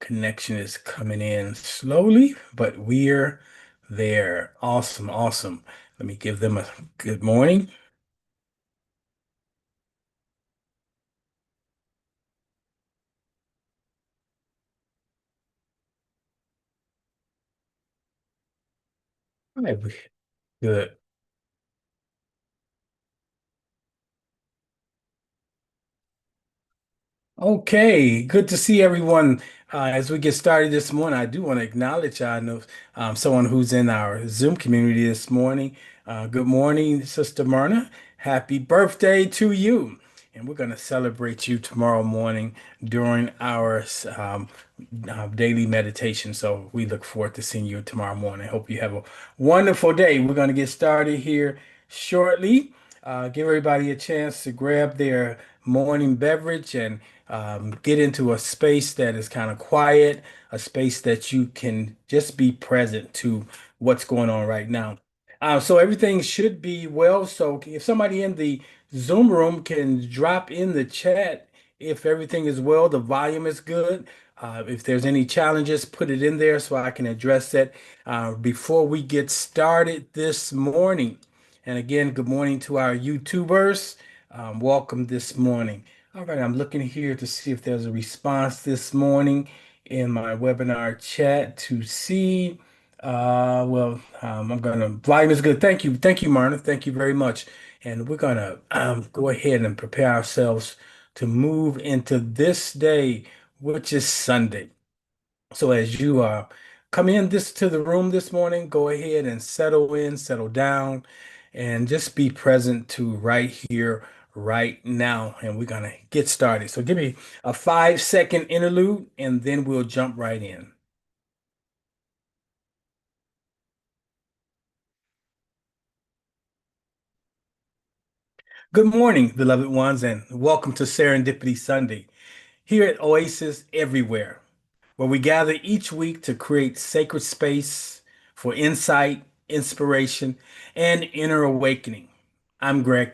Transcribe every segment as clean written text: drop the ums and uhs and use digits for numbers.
Connection is coming in slowly, but we're there. Awesome, awesome. Let me give them a good morning. Hi, good. Okay, good to see everyone. As we get started this morning, I do want to acknowledge I know someone who's in our Zoom community this morning. Good morning, Sister Myrna. Happy birthday to you. And we're going to celebrate you tomorrow morning during our daily meditation. So we look forward to seeing you tomorrow morning. Hope you have a wonderful day. We're going to get started here shortly. Give everybody a chance to grab their morning beverage and get into a space that is kind of quiet, a space that you can just be present to what's going on right now. So everything should be well. So if somebody in the Zoom room can drop in the chat if everything is well, the volume is good. If there's any challenges, put it in there so I can address that before we get started this morning. And again, good morning to our YouTubers. Welcome this morning. All right, I'm looking here to see if there's a response this morning in my webinar chat to see. I'm gonna, volume is good. Thank you, Marna. Thank you very much. And we're gonna go ahead and prepare ourselves to move into this day, which is Sunday. So as you come in this to the room this morning, go ahead and settle in, settle down, and just be present to right here, right now. And we're gonna get started. So give me a 5 second interlude, and then we'll jump right in. Good morning, beloved ones, and welcome to Serendipity Sunday here at Oasis Everywhere, where we gather each week to create sacred space for insight, inspiration, and inner awakening. I'm Greg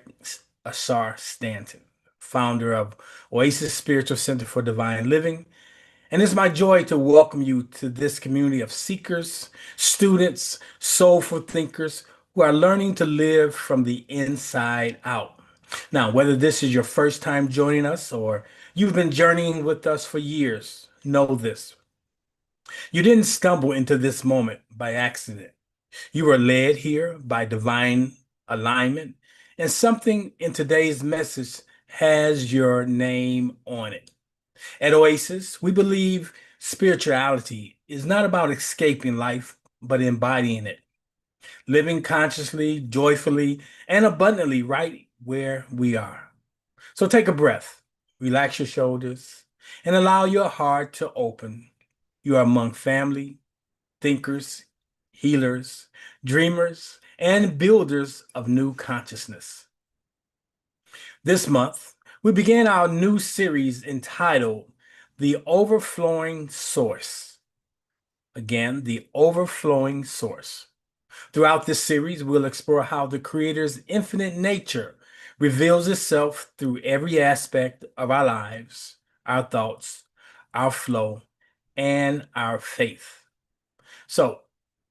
Asar Stanton, founder of Oasis Spiritual Center for Divine Living, and it's my joy to welcome you to this community of seekers, students, soulful thinkers who are learning to live from the inside out. Now, whether this is your first time joining us or you've been journeying with us for years, know this. You didn't stumble into this moment by accident. You were led here by divine alignment, and something in today's message has your name on it. At Oasis, we believe spirituality is not about escaping life, but embodying it, living consciously, joyfully, and abundantly right where we are. So take a breath, relax your shoulders, and allow your heart to open. You are among family, thinkers, healers, dreamers, and builders of new consciousness. This month, we began our new series entitled The Overflowing Source. Again, The Overflowing Source. Throughout this series, we'll explore how the Creator's infinite nature reveals itself through every aspect of our lives, our thoughts, our flow, and our faith. So,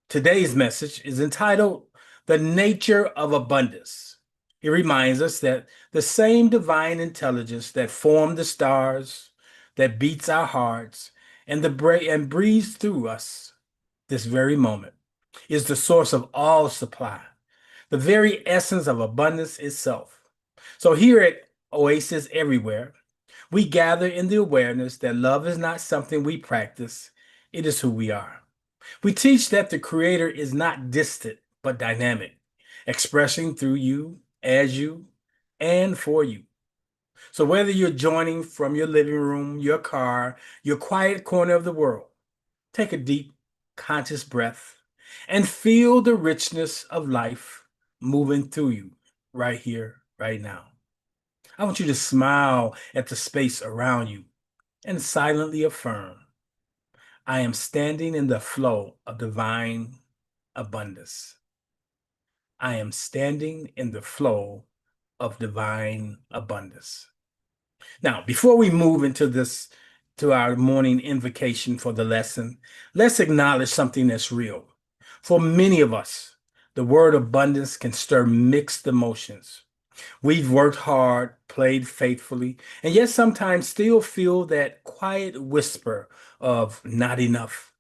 today's message is entitled The Nature of Abundance. It reminds us that the same divine intelligence that formed the stars, that beats our hearts, and breathes through us this very moment, is the source of all supply, the very essence of abundance itself. So here at Oasis Everywhere, we gather in the awareness that love is not something we practice, it is who we are. We teach that the Creator is not distant, but dynamic, expressing through you, as you, and for you. So whether you're joining from your living room, your car, your quiet corner of the world, take a deep, conscious breath and feel the richness of life moving through you right here, right now. I want you to smile at the space around you and silently affirm, I am standing in the flow of divine abundance. I am standing in the flow of divine abundance. Now, before we move into this to our morning invocation for the lesson, let's acknowledge something that's real. For many of us, the word abundance can stir mixed emotions. We've worked hard, played faithfully, and yet sometimes still feel that quiet whisper of not enough.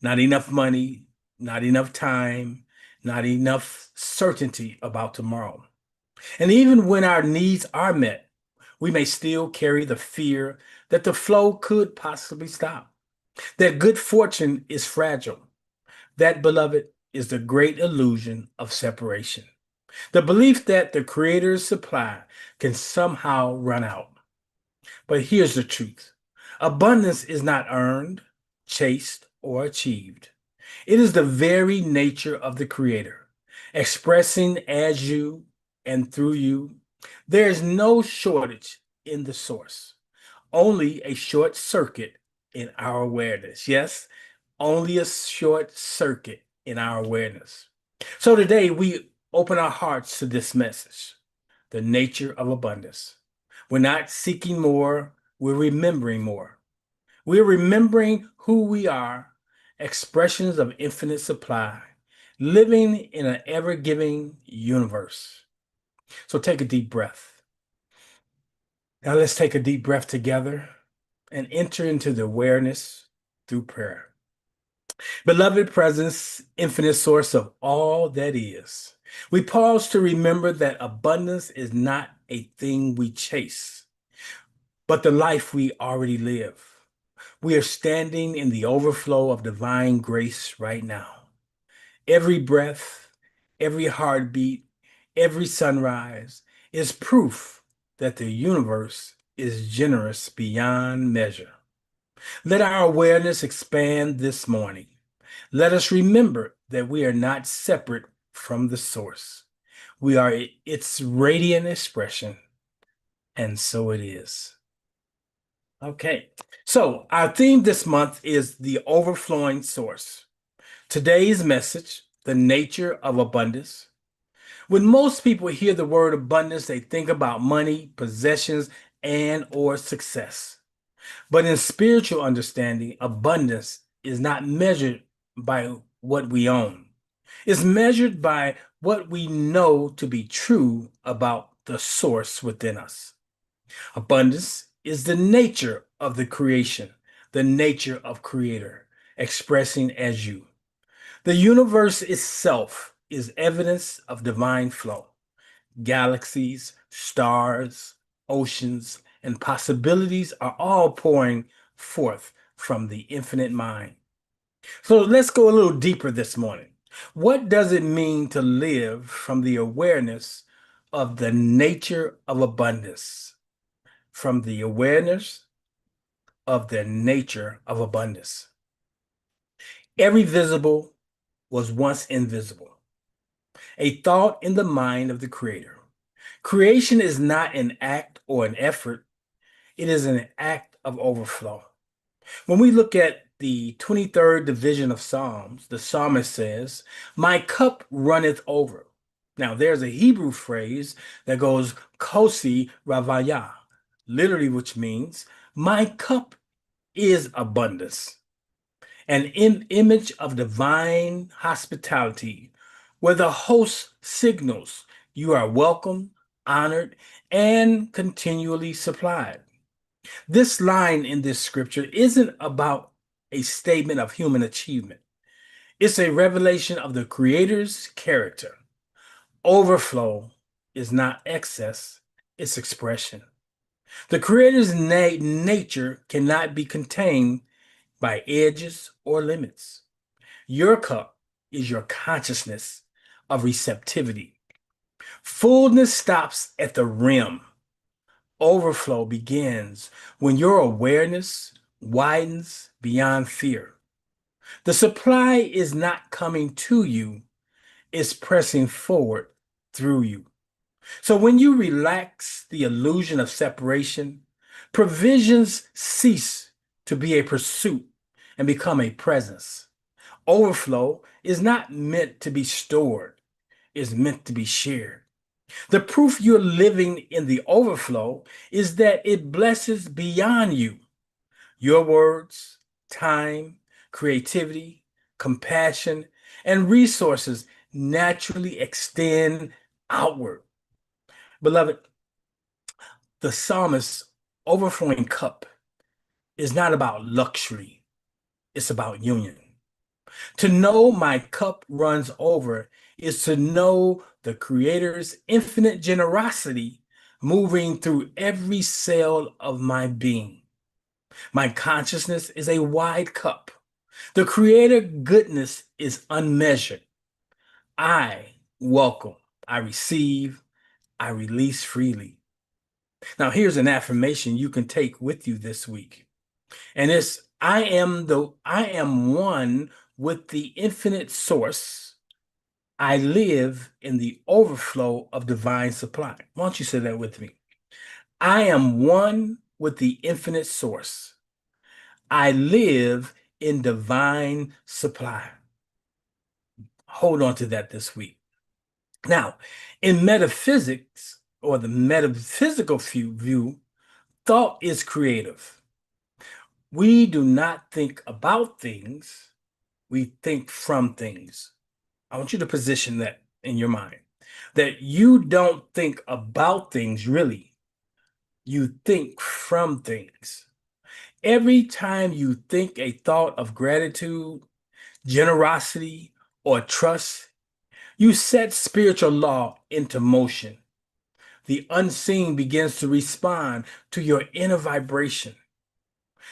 Not enough money, not enough time, not enough certainty about tomorrow. And even when our needs are met, we may still carry the fear that the flow could possibly stop, that good fortune is fragile. That, beloved, is the great illusion of separation. The belief that the Creator's supply can somehow run out. But here's the truth: abundance is not earned, chased, or achieved. It is the very nature of the Creator, expressing as you and through you. There is no shortage in the source, only a short circuit in our awareness. Yes, only a short circuit in our awareness. So today we open our hearts to this message, the nature of abundance. We're not seeking more, we're remembering more. We're remembering who we are, expressions of infinite supply, living in an ever giving universe. So take a deep breath. Now let's take a deep breath together and enter into the awareness through prayer. Beloved presence, infinite source of all that is. We pause to remember that abundance is not a thing we chase, but the life we already live. We are standing in the overflow of divine grace right now. Every breath, every heartbeat, every sunrise is proof that the universe is generous beyond measure. Let our awareness expand this morning. Let us remember that we are not separate from the source. We are its radiant expression, and so it is. Okay, so our theme this month is the overflowing source. Today's message, the nature of abundance. When most people hear the word abundance, they think about money, possessions, and or success. But in spiritual understanding, abundance is not measured by what we own. It's measured by what we know to be true about the source within us. Abundance is the nature of the creation, the nature of creator, expressing as you. The universe itself is evidence of divine flow. Galaxies, stars, oceans, and possibilities are all pouring forth from the infinite mind. So let's go a little deeper this morning. What does it mean to live from the awareness of the nature of abundance? From the awareness of the nature of abundance. Every visible was once invisible, a thought in the mind of the Creator. Creation is not an act or an effort, it is an act of overflow. When we look at the 23rd division of Psalms, the psalmist says, "My cup runneth over." Now, there's a Hebrew phrase that goes, Kosi Ravaya, literally, which means, "My cup is abundance," an image of divine hospitality, where the host signals you are welcome, honored, and continually supplied. This line in this scripture isn't about a statement of human achievement. It's a revelation of the Creator's character. Overflow is not excess, it's expression. The Creator's nature cannot be contained by edges or limits. Your cup is your consciousness of receptivity. Fullness stops at the rim. Overflow begins when your awareness widens beyond fear. The supply is not coming to you, it's pressing forward through you. So when you relax the illusion of separation, provisions cease to be a pursuit and become a presence. Overflow is not meant to be stored, it's meant to be shared. The proof you're living in the overflow is that it blesses beyond you. Your words, time, creativity, compassion, and resources naturally extend outward. Beloved, the psalmist's overflowing cup is not about luxury, it's about union. To know my cup runs over is to know the Creator's infinite generosity moving through every cell of my being. My consciousness is a wide cup. The Creator goodness is unmeasured. I welcome, I receive, I release freely. Now, here's an affirmation you can take with you this week. And it's I am one with the infinite source. I live in the overflow of divine supply. Why don't you say that with me? I am one with the infinite source. I live in divine supply. Hold on to that this week. Now, in metaphysics or the metaphysical view, thought is creative. We do not think about things, we think from things. I want you to position that in your mind that you don't think about things really, you think from things. Every time you think a thought of gratitude, generosity, or trust, you set spiritual law into motion. The unseen begins to respond to your inner vibration.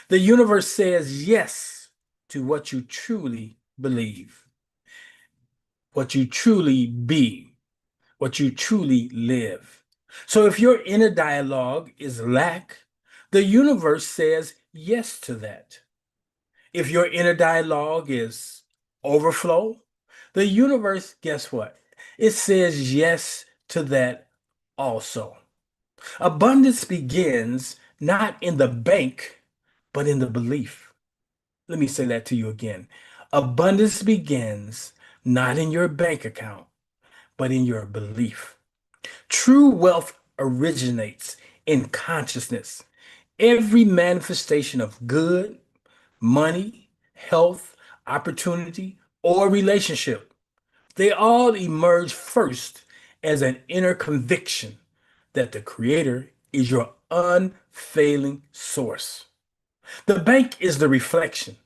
The universe says yes to what you truly believe, what you truly be, what you truly live. So if your inner dialogue is lack, the universe says yes to that. If your inner dialogue is overflow, the universe, guess what? It says yes to that also. Abundance begins not in the bank, but in the belief. Let me say that to you again. Abundance begins not in your bank account, but in your belief. True wealth originates in consciousness. Every manifestation of good, money, health, opportunity, or relationship, they all emerge first as an inner conviction that the Creator is your unfailing source. The bank is the reflection.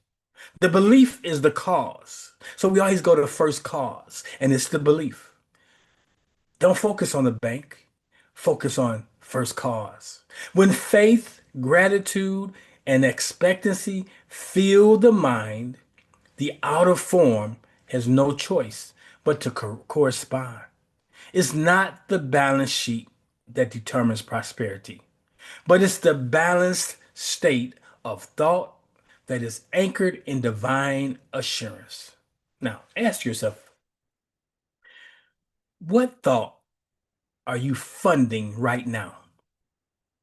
The belief is the cause. So we always go to the first cause, and it's the belief. Don't focus on the bank, focus on first cause. When faith, gratitude, and expectancy fill the mind, the outer form has no choice but to correspond. It's not the balance sheet that determines prosperity, but it's the balanced state of thought that is anchored in divine assurance. Now, ask yourself, what thought are you funding right now?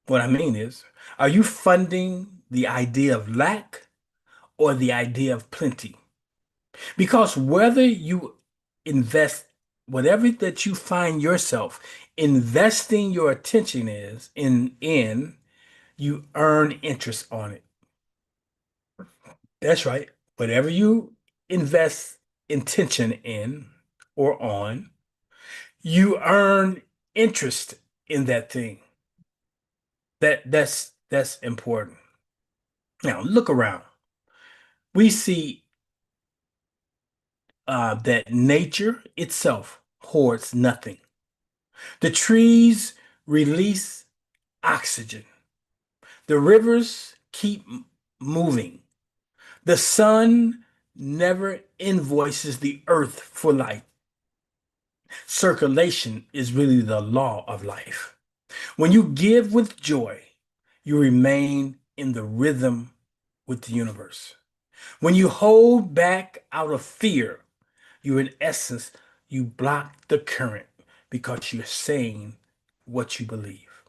What I mean is, are you funding the idea of lack or the idea of plenty? Because whether you invest, whatever that you find yourself investing your attention is in, you earn interest on it. That's right. Whatever you invest intention in or on, you earn interest in that thing. That's important. Now look around. We see that nature itself hoards nothing. The trees release oxygen. The rivers keep moving. The sun never invoices the earth for light. Circulation is really the law of life. When you give with joy, you remain in the rhythm with the universe. When you hold back out of fear, you in essence, you block the current because you're saying what you believe.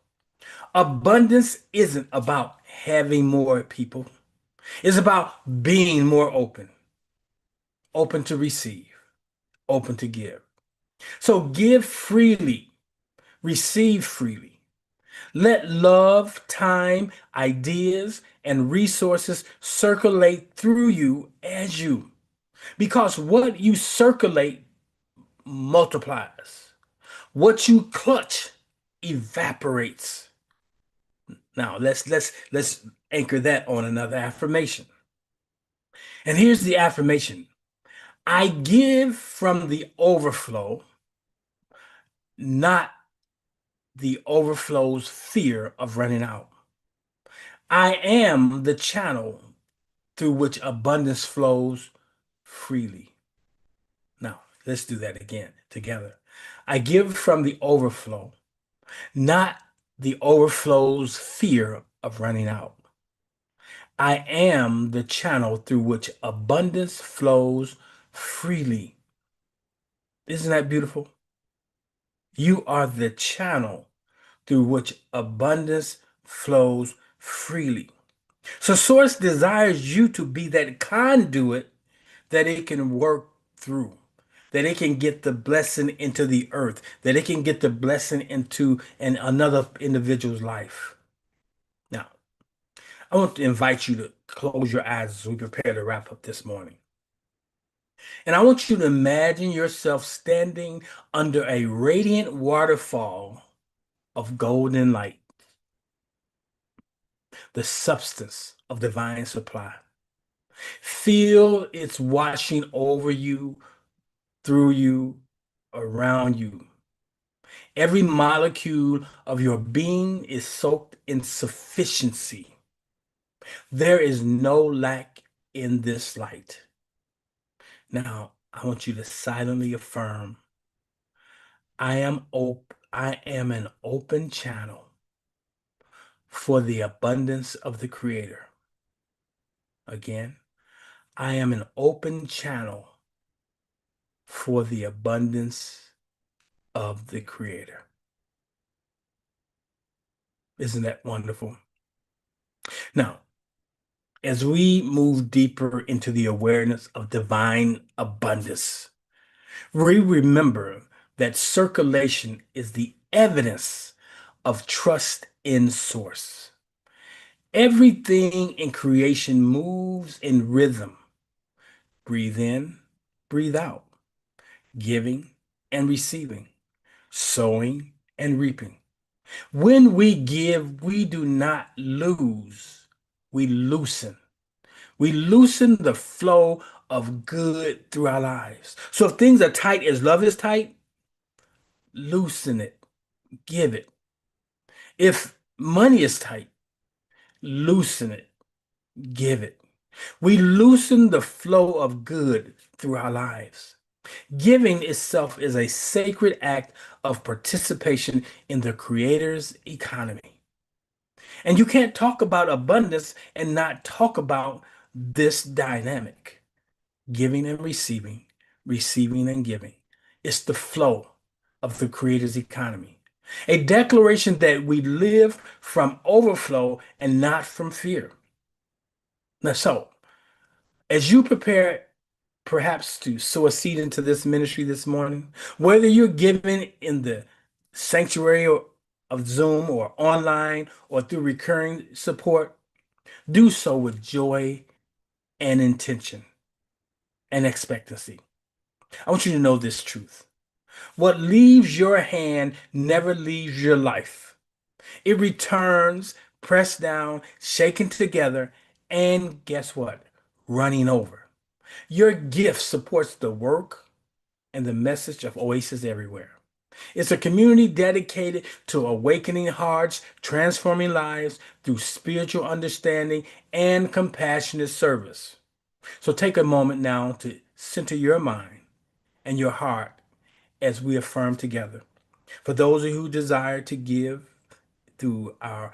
Abundance isn't about having more people. It's about being more open, open to receive, open to give. So give freely, receive freely. Let love, time, ideas, and resources circulate through you as you. Because what you circulate multiplies. What you clutch evaporates. Now let's anchor that on another affirmation. And here's the affirmation. I give from the overflow, not the overflow's fear of running out. I am the channel through which abundance flows freely. Now, let's do that again together. I give from the overflow, not the overflow's fear of running out. I am the channel through which abundance flows freely. Isn't that beautiful? You are the channel through which abundance flows freely. So, Source desires you to be that conduit that it can work through, that it can get the blessing into the earth, that it can get the blessing into another individual's life. Now, I want to invite you to close your eyes as we prepare to wrap up this morning. And I want you to imagine yourself standing under a radiant waterfall of golden light, the substance of divine supply. Feel its washing over you, through you, around you. Every molecule of your being is soaked in sufficiency. There is no lack in this light. Now, I want you to silently affirm, I am an open channel for the abundance of the Creator. Again, I am an open channel for the abundance of the Creator. Isn't that wonderful? Now, as we move deeper into the awareness of divine abundance, we remember that circulation is the evidence of trust in Source. Everything in creation moves in rhythm. Breathe in, breathe out, giving and receiving, sowing and reaping. When we give, we do not lose, we loosen. We loosen the flow of good through our lives. So if things are tight as love is tight, loosen it, give it. If money is tight, loosen it, give it. We loosen the flow of good through our lives. Giving itself is a sacred act of participation in the Creator's economy. And you can't talk about abundance and not talk about this dynamic. Giving and receiving, receiving and giving. It's the flow of the Creator's economy. A declaration that we live from overflow and not from fear. Now, so as you prepare perhaps to sow a seed into this ministry this morning, whether you're giving in the sanctuary of Zoom or online or through recurring support, do so with joy and intention and expectancy. I want you to know this truth. What leaves your hand never leaves your life. It returns, pressed down, shaken together, and guess what? Running over. Your gift supports the work and the message of Oasis Everywhere. It's a community dedicated to awakening hearts, transforming lives through spiritual understanding and compassionate service. So take a moment now to center your mind and your heart as we affirm together. For those of you who desire to give through our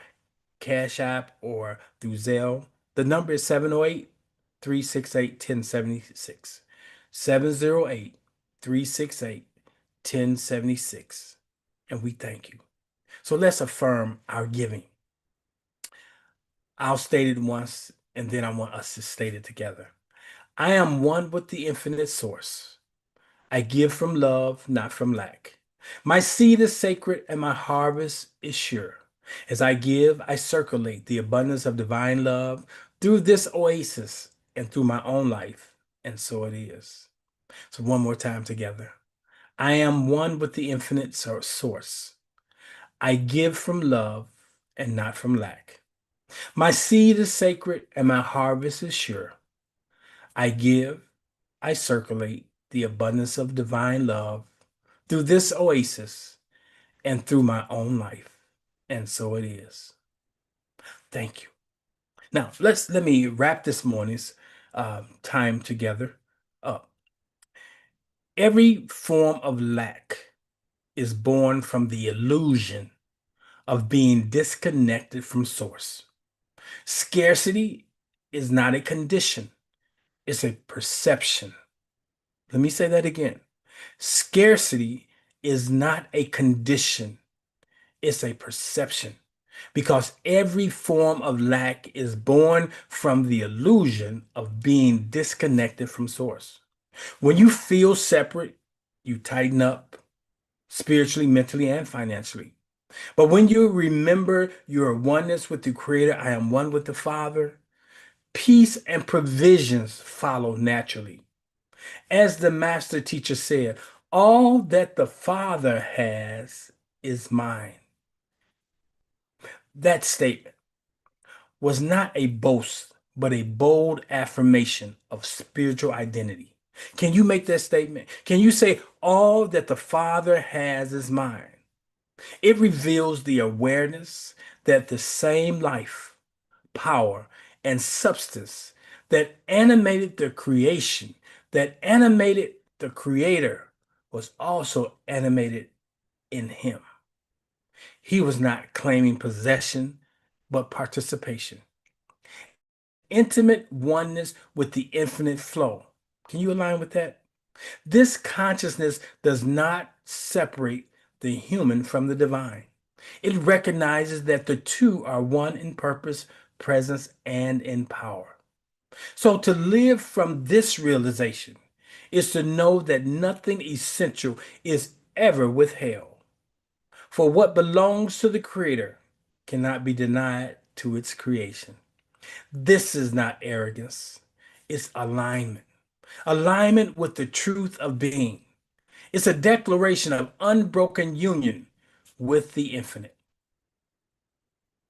Cash App or through Zelle, the number is 708-368-1076. 708-368-1076. And we thank you. So let's affirm our giving. I'll state it once, and then I want us to state it together. I am one with the infinite source. I give from love, not from lack. My seed is sacred and my harvest is sure. As I give, I circulate the abundance of divine love through this oasis and through my own life. And so it is. So, one more time together. I am one with the infinite source. I give from love and not from lack. My seed is sacred and my harvest is sure. I give, I circulate the abundance of divine love through this oasis and through my own life. And so it is. Thank you. Now, let me wrap this morning's time together up. Every form of lack is born from the illusion of being disconnected from source. Scarcity is not a condition, it's a perception. Let me say that again. Scarcity is not a condition, it's a perception. Because every form of lack is born from the illusion of being disconnected from source. When you feel separate, you tighten up spiritually, mentally, and financially. But when you remember your oneness with the Creator, I am one with the Father, peace and provisions follow naturally. As the master teacher said, all that the Father has is mine. That statement was not a boast, but a bold affirmation of spiritual identity. Can you make that statement? Can you say, all that the Father has is mine? It reveals the awareness that the same life, power, and substance that animated the creation, that animated the Creator, was also animated in Him. He was not claiming possession, but participation. Intimate oneness with the infinite flow. Can you align with that? This consciousness does not separate the human from the divine. It recognizes that the two are one in purpose, presence, and in power. So to live from this realization is to know that nothing essential is ever withheld. For what belongs to the Creator cannot be denied to its creation. This is not arrogance, it's alignment. Alignment with the truth of being. It's a declaration of unbroken union with the infinite.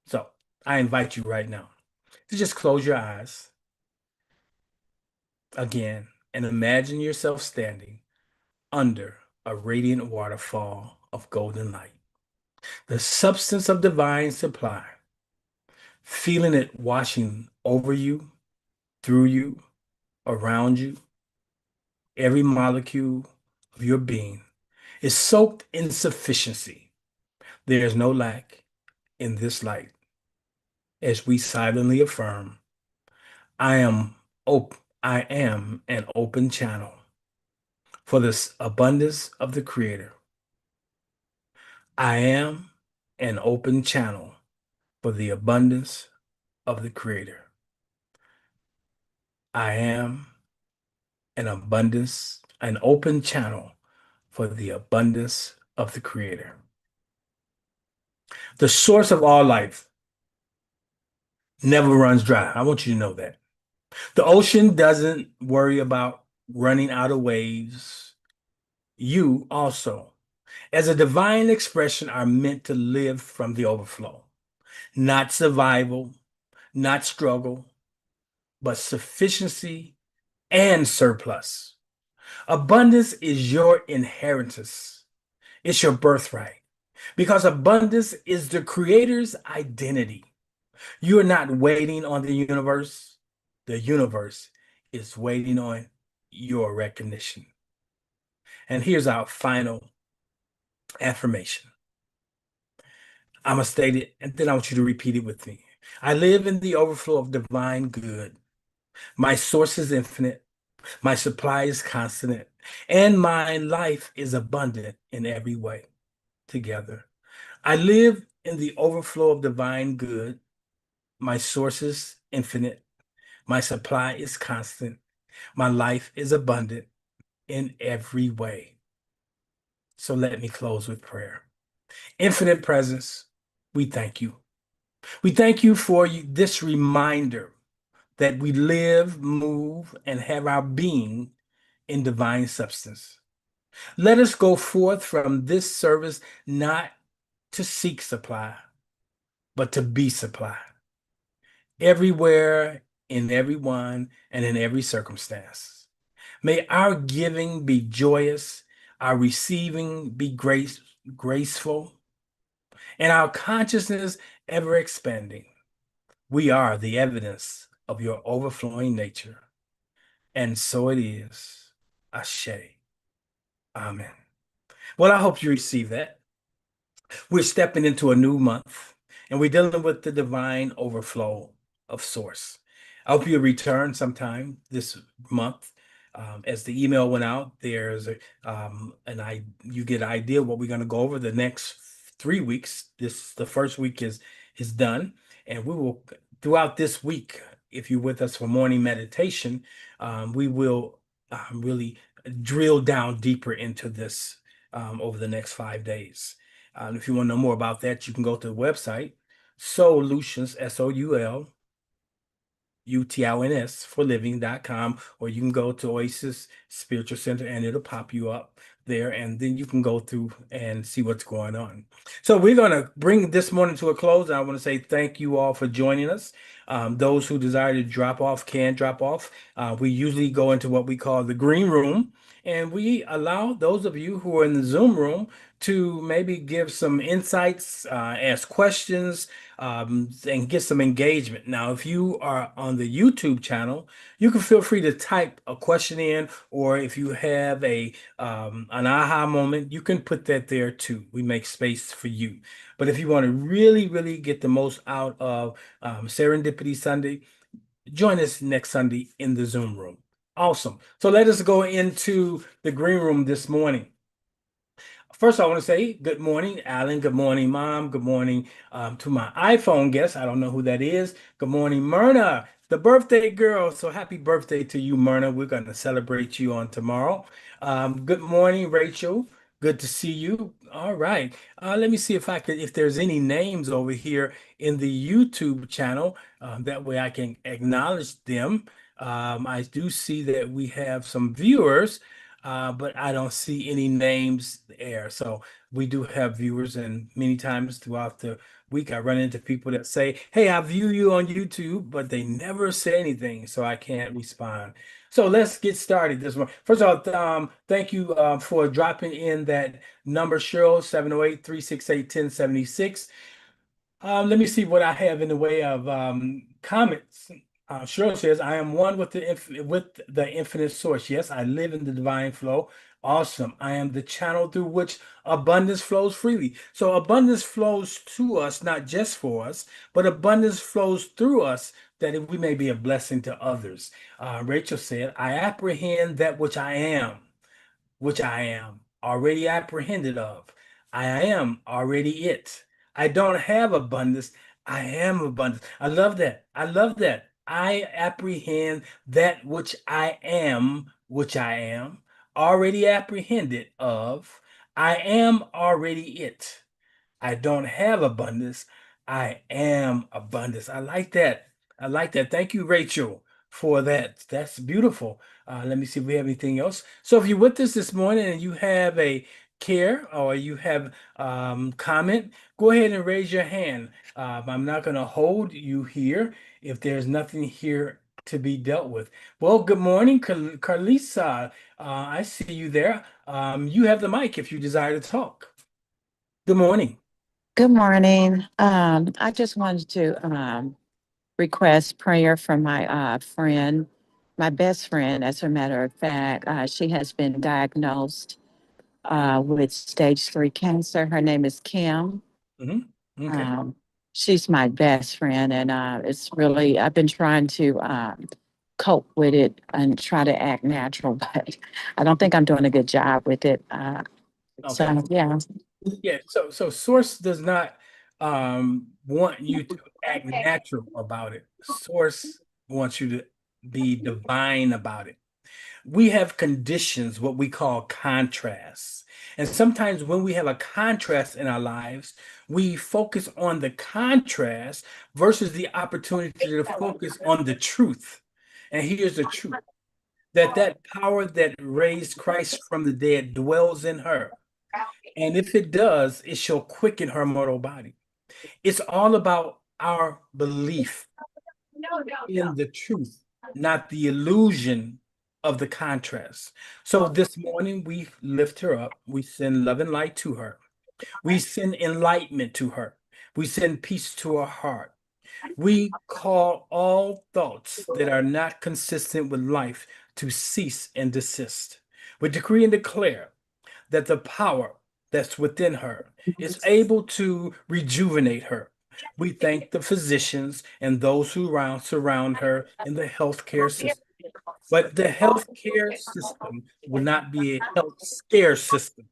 So I invite you right now to just close your eyes again and imagine yourself standing under a radiant waterfall of golden light, the substance of divine supply, feeling it washing over you, through you, around you. Every molecule of your being is soaked in sufficiency. There is no lack in this light. As we silently affirm, I am I am an open channel for this abundance of the Creator. I am an open channel for the abundance of the Creator. I am an open channel for the abundance of the Creator. The source of all life never runs dry. I want you to know that. The ocean doesn't worry about running out of waves. You also, as a divine expression, are meant to live from the overflow, not survival, not struggle, but sufficiency and surplus. Abundance is your inheritance. It's your birthright because abundance is the Creator's identity. You are not waiting on the universe. The universe is waiting on your recognition. And here's our final affirmation. I'm going to state it, and then I want you to repeat it with me. I live in the overflow of divine good. My source is infinite. My supply is constant. And my life is abundant in every way. Together. I live in the overflow of divine good. My source is infinite. My supply is constant. My life is abundant in every way. So let me close with prayer. Infinite presence, we thank you. We thank you for this reminder that we live, move, and have our being in divine substance. Let us go forth from this service not to seek supply, but to be supply everywhere, in everyone, and in every circumstance. May our giving be joyous, our receiving be graceful, and our consciousness ever expanding. We are the evidence of your overflowing nature. And so it is. Ashe. Amen. Well, I hope you receive that. We're stepping into a new month and we're dealing with the divine overflow of source. I hope you return sometime this month. As the email went out, there's you get an idea what we're going to go over the next 3 weeks. The first week is done, and we will throughout this week. If you're with us for morning meditation, we will really drill down deeper into this over the next 5 days. If you want to know more about that, you can go to the website, Soulutions, Soulutions for living.com, or you can go to Oasis Spiritual Center and it'll pop you up there, and then you can go through and see what's going on. So we're going to bring this morning to a close. I want to say thank you all for joining us. Those who desire to drop off can drop off. We usually go into what we call the green room, and we allow those of you who are in the Zoom room to maybe give some insights, ask questions, and get some engagement. Now, if you are on the YouTube channel, you can feel free to type a question in, or if you have an aha moment, you can put that there too. We make space for you. But if you want to really, really get the most out of Serendipity Sunday, join us next Sunday in the Zoom room. Awesome. So let us go into the green room this morning. First, I want to say good morning, Alan. Good morning, Mom. Good morning to my iPhone guest. I don't know who that is. Good morning, Myrna, the birthday girl. So happy birthday to you, Myrna. We're going to celebrate you on tomorrow. Good morning, Rachel. Good to see you. All right. Let me see if there's any names over here in the YouTube channel. That way I can acknowledge them. I do see that we have some viewers, but I don't see any names there. So we do have viewers, and many times throughout the week, I run into people that say, "Hey, I view you on YouTube," but they never say anything, so I can't respond. So let's get started this one. First of all, thank you for dropping in that number, Cheryl, 708-368-1076. Let me see what I have in the way of comments. Cheryl says, "I am one with the infinite source. Yes, I live in the divine flow. Awesome. I am the channel through which abundance flows freely. So abundance flows to us, not just for us, but abundance flows through us that we may be a blessing to others." Rachel said, "I apprehend that which I am already apprehended of. I am already it. I don't have abundance. I am abundance." I love that. I love that. I apprehend that which I am already apprehended of. I am already it. I don't have abundance. I am abundance. I like that. I like that. Thank you, Rachel, for that. That's beautiful. Let me see if we have anything else. So if you're with us this morning and you have a care or you have comment, go ahead and raise your hand. I'm not going to hold you here if there's nothing here to be dealt with. Well, good morning, Carlisa. I see you there. You have the mic if you desire to talk. Good morning. Good morning. I just wanted to request prayer for my friend, my best friend, as a matter of fact. She has been diagnosed with stage 3 cancer. Her name is Kim. Hmm. Okay. Um, she's my best friend, and it's really, I've been trying to cope with it and try to act natural, but I don't think I'm doing a good job with it. Okay. Yeah. Yeah. So Source does not want you to act natural about it. Source wants you to be divine about it. We have conditions, what we call contrasts. And sometimes when we have a contrast in our lives, we focus on the contrast versus the opportunity to focus on the truth. And here's the truth that power that raised Christ from the dead dwells in her. And if it does, it shall quicken her mortal body. It's all about our belief in the truth, not the illusion of the contrast. So this morning we lift her up. We send love and light to her. We send enlightenment to her. We send peace to her heart. We call all thoughts that are not consistent with life to cease and desist. We decree and declare that the power that's within her is able to rejuvenate her. We thank the physicians and those who surround her in the healthcare system. But the healthcare system will not be a health scare system.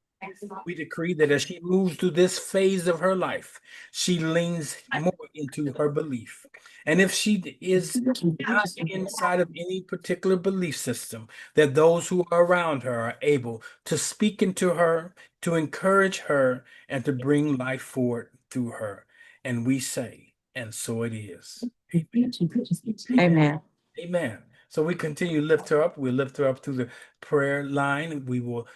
We decree that as she moves through this phase of her life, she leans more into her belief. And if she is not inside of any particular belief system, that those who are around her are able to speak into her, to encourage her, and to bring life forward through her. And we say, and so it is. Amen. Amen. Amen. Amen. So we continue to lift her up. We lift her up through the prayer line. We will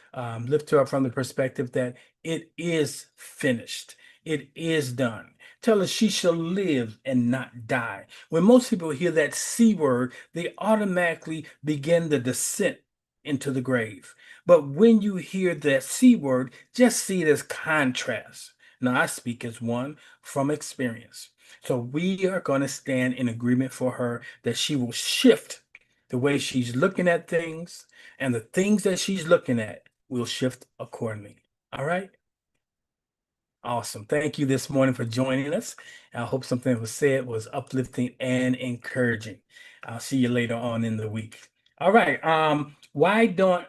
lift her up from the perspective that it is finished. It is done. Tell her she shall live and not die. When most people hear that C word, they automatically begin the descent into the grave. But when you hear that C word, just see it as contrast. Now, I speak as one from experience. So we are going to stand in agreement for her that she will shift the way she's looking at things, and the things that she's looking at will shift accordingly. All right? Awesome. Thank you this morning for joining us. I hope something that was said was uplifting and encouraging. I'll see you later on in the week. All right. Why don't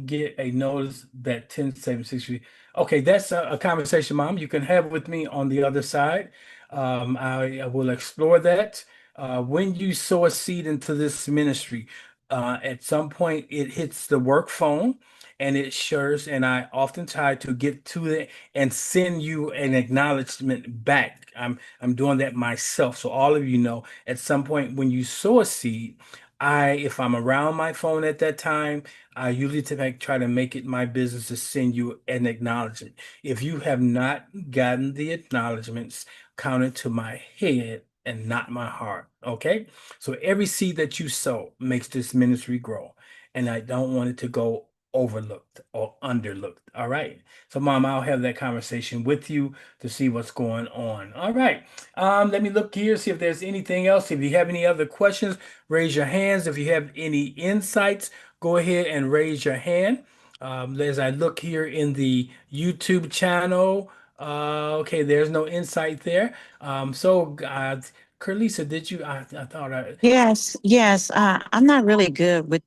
get a notice that 1076? Okay, that's a conversation, Mom, you can have with me on the other side. I will explore that. When you sow a seed into this ministry, at some point it hits the work phone and it shares, and I often try to get to it and send you an acknowledgement back. I'm doing that myself. So all of you know, at some point when you sow a seed, if I'm around my phone at that time, I usually try to make it my business to send you an acknowledgement. If you have not gotten the acknowledgments, count it to my head and not my heart. Okay? So every seed that you sow makes this ministry grow. And I don't want it to go overlooked or underlooked. All right. So, Mom, I'll have that conversation with you to see what's going on. All right. Let me look here, see if there's anything else. If you have any other questions, raise your hands. If you have any insights, go ahead and raise your hand. As I look here in the YouTube channel, okay, there's no insight there. Carlisa, did you? I thought I. Yes, yes. I'm not really good with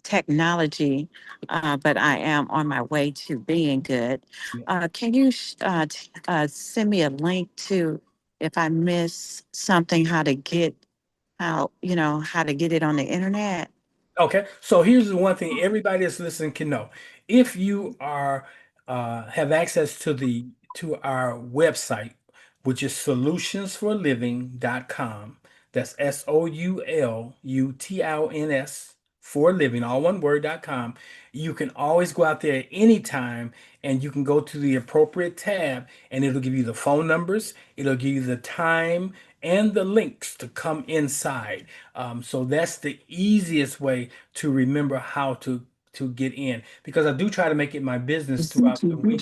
technology, but I am on my way to being good. Can you send me a link to if I miss something, how to get it on the internet? Okay, so here's the one thing everybody that's listening can know. If you are have access to our website, which is solutionsforliving.com, that's SOULUTIONS for living, all one word.com. You can always go out there at any time and you can go to the appropriate tab and it'll give you the phone numbers, it'll give you the time and the links to come inside. So that's the easiest way to remember how to get in because I do try to make it my business throughout the week.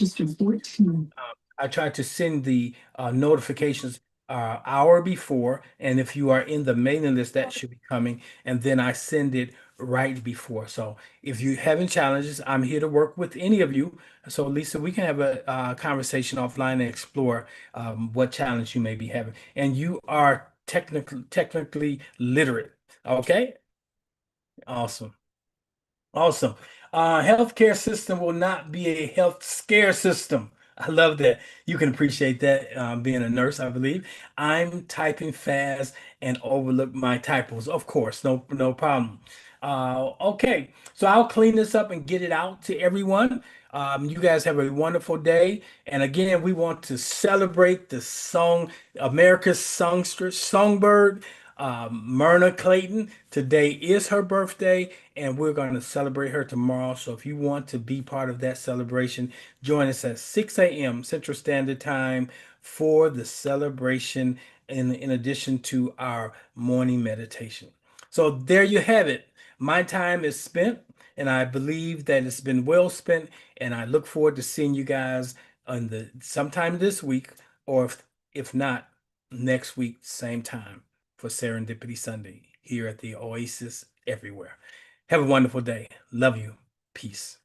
I try to send the notifications hour before, and if you are in the mailing list, that should be coming, and then I send it right before. So if you're having challenges, I'm here to work with any of you. So Lisa, we can have a conversation offline and explore what challenge you may be having. And you are technically literate. Okay, awesome. Awesome. Healthcare system will not be a health scare system. I love that. You can appreciate that being a nurse, I believe. I'm typing fast and overlook my typos. Of course, no problem. Okay, so I'll clean this up and get it out to everyone. You guys have a wonderful day. And again, we want to celebrate the song, America's songstress, songbird, Myrna Clayton. Today is her birthday, and we're going to celebrate her tomorrow. So if you want to be part of that celebration, join us at 6 a.m. Central Standard Time for the celebration, in addition to our morning meditation. So there you have it. My time is spent, and I believe that it's been well spent. And I look forward to seeing you guys on the sometime this week, or if not next week, same time for Serendipity Sunday here at the Oasis Everywhere. Have a wonderful day. Love you. Peace.